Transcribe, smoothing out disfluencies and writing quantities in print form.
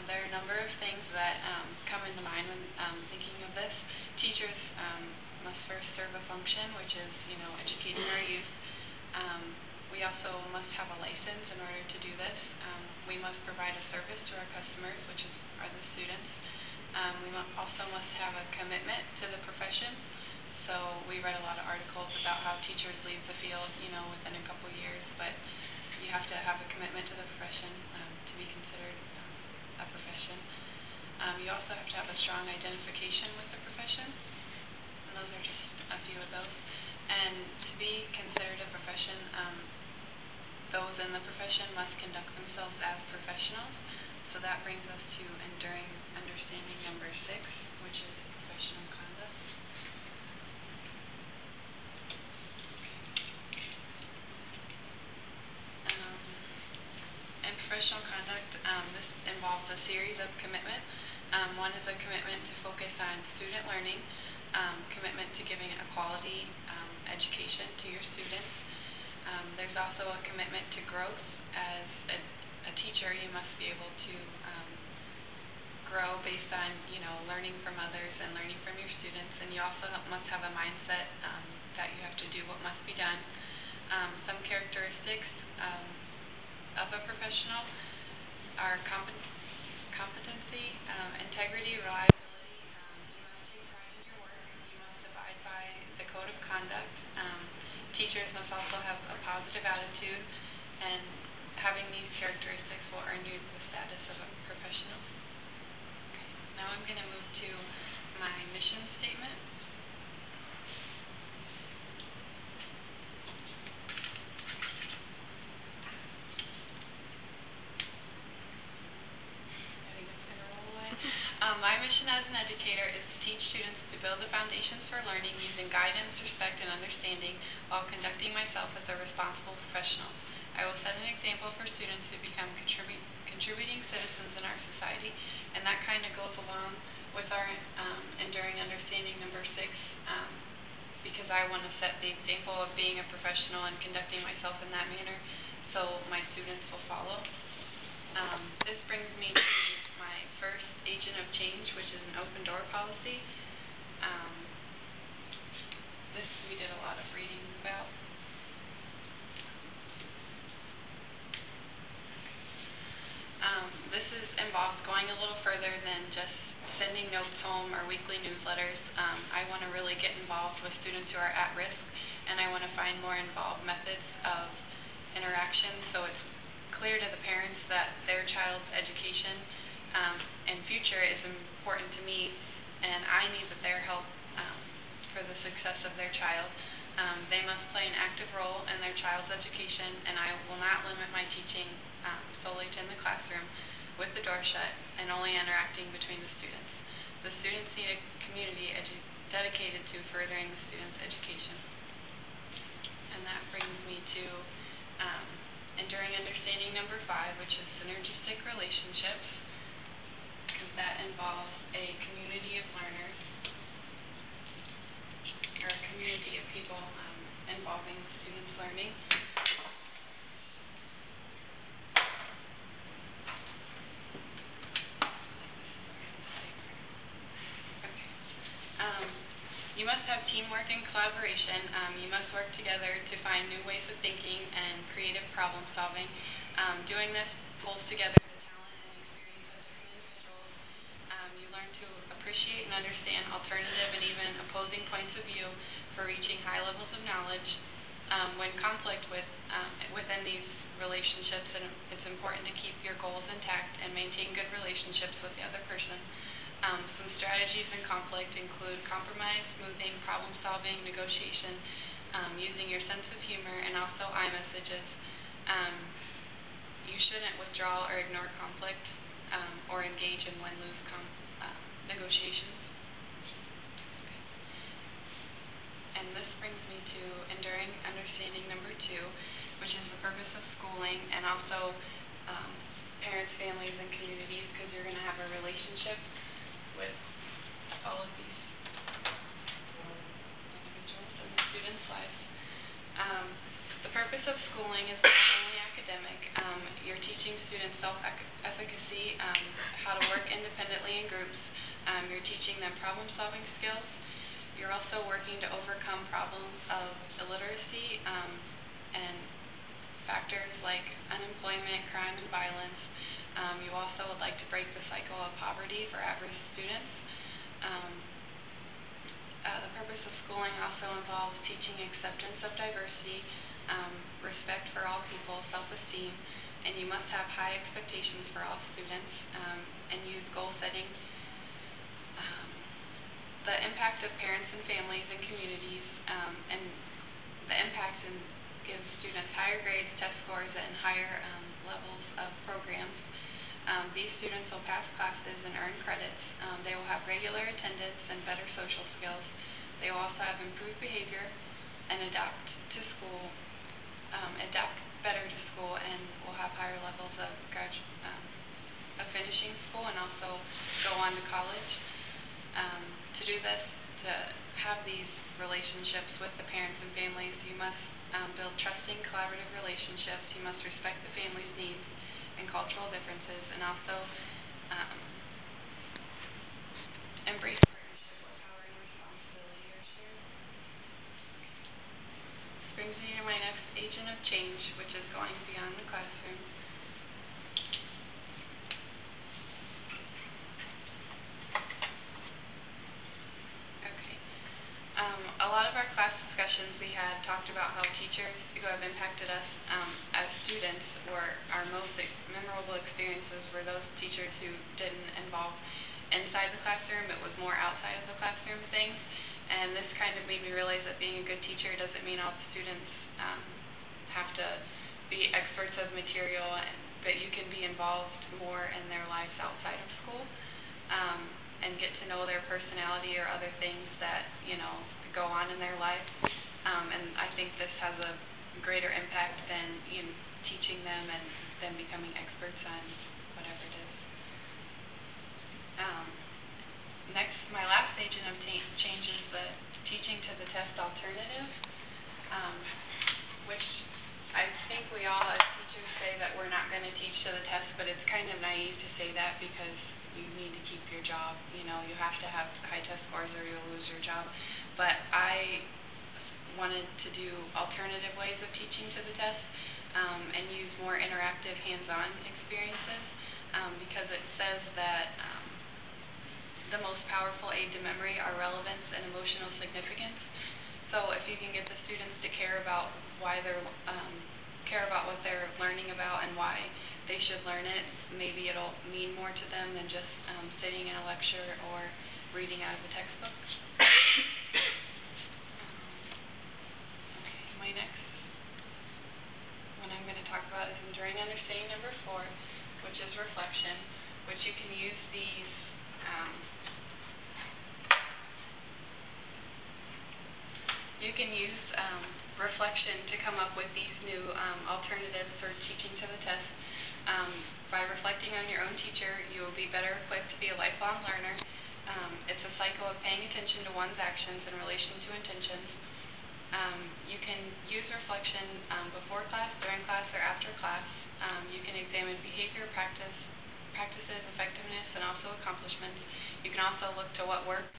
There are a number of things that come into mind when thinking of this. Teachers must first serve a function, which is, educating our youth. We also must have a license in order to do this. We must provide a service to our customers, which are the students. We also must have a commitment to the profession. So we read a lot of articles about how teachers leave the field, within a couple years, but you have to have a commitment to the profession to be considered a profession. You also have to have a strong identification with the profession, and those are just a few of those. And to be considered a profession, those in the profession must conduct themselves as professionals. So that brings us to enduring understanding number 6, which is professional conduct. In professional conduct, this involves a series of commitments. One is a commitment to focus on student learning, commitment to giving a quality education to your students. There's also a commitment to growth. As a teacher, you must be able to grow based on, learning from others and learning from your students. And you also must have a mindset that you have to do what must be done. Some characteristics of a professional are competency, integrity, reliability. You must take pride in your work. You must abide by the code of conduct. Teachers must also have a positive attitude, and having these characteristics will earn you the status of a professional. Okay. Now I'm going to move to my mission statement. My mission as an educator is to teach students to build the foundations for learning using guidance, respect, and understanding while conducting myself as a responsible professional. I will set an example for students to become contributing citizens in our society, and that kind of goes along with our enduring understanding number 6, because I want to set the example of being a professional and conducting myself in that manner, so my students will follow. This brings me to my first agent of change, which is an open door policy. This we did a lot of reading about. This involves going a little further than just sending notes home or weekly newsletters. I want to really get involved with students who are at risk, and I want to find more involved methods of interaction so it's clear to the parents that their child's education and future is important to me, and I need their help for the success of their child. They must play an active role in their child's education, and I will not limit my teaching solely to in the classroom with the door shut and only interacting between the students. The students need a community dedicated to furthering the students' education. And that brings me to enduring understanding number 5, which is synergistic relationships, because that involves a community of learners, or a community of people involving the students' learning. You must have teamwork and collaboration. You must work together to find new ways of thinking and creative problem solving. Doing this pulls together the talent and experience of different individuals. You learn to appreciate and understand alternative and even opposing points of view for reaching high levels of knowledge. When conflict within these relationships, it's important to keep your goals intact and maintain good relationships with the other person. Some strategies in conflict include compromise, smoothing, problem solving, negotiation, using your sense of humor, and also iMessages. You shouldn't withdraw or ignore conflict or engage in win-lose negotiations. And this brings me to enduring understanding number 2, which is the purpose of schooling, and also parents, families, and communities, because you're going to have a relationship with all of these individuals in the students' lives. The purpose of schooling is not only academic. You're teaching students self-efficacy, how to work independently in groups. You're teaching them problem-solving skills. You're also working to overcome problems of illiteracy and factors like unemployment, crime, and violence. You also would like to break the cycle of poverty for at-risk students. The purpose of schooling also involves teaching acceptance of diversity, respect for all people, self-esteem, and you must have high expectations for all students, and use goal setting. The impact of parents and families and communities, and the impact gives students higher grades, test scores, and higher levels of programs. These students will pass classes and earn credits. They will have regular attendance and better social skills. They will also have improved behavior and adapt better to school, and will have higher levels of finishing school and also go on to college. To do this, to have these relationships with the parents and families, you must build trusting, collaborative relationships. You must respect the family's needs and cultural differences, and also embrace partnership where power and responsibility are shared. This brings me to my next agent of change, which is going beyond the classroom. A lot of our class discussions we had talked about how teachers who have impacted us as students were our most memorable experiences were those teachers who didn't involve inside the classroom. It was more outside of the classroom things, and this kind of made me realize that being a good teacher doesn't mean all students have to be experts of material, but you can be involved more in their lives outside of school, and get to know their personality or other things that go on in their life, and I think this has a greater impact than teaching them and them becoming experts on whatever it is. Next, my last agent of change is the teaching to the test alternative, which I think we all as teachers say that we're not going to teach to the test, but it's kind of naive to say that because you need to keep your job. You have to have high test scores or you'll lose your job. But I wanted to do alternative ways of teaching to the test, and use more interactive hands-on experiences, because it says that the most powerful aid to memory are relevance and emotional significance. So if you can get the students to care about what they're learning about and why they should learn it, maybe it'll mean more to them than just sitting in a lecture or reading out of a textbook. My next one I'm going to talk about is enduring understanding number 4, which is reflection, which you can use these reflection to come up with these new alternatives for teaching to the test. By reflecting on your own teacher, you will be better equipped to be a lifelong learner. It's a cycle of paying attention to one's actions in relation to intentions. You can use reflection before class, during class, or after class. You can examine behavior, practices, effectiveness, and also accomplishments. You can also look to what worked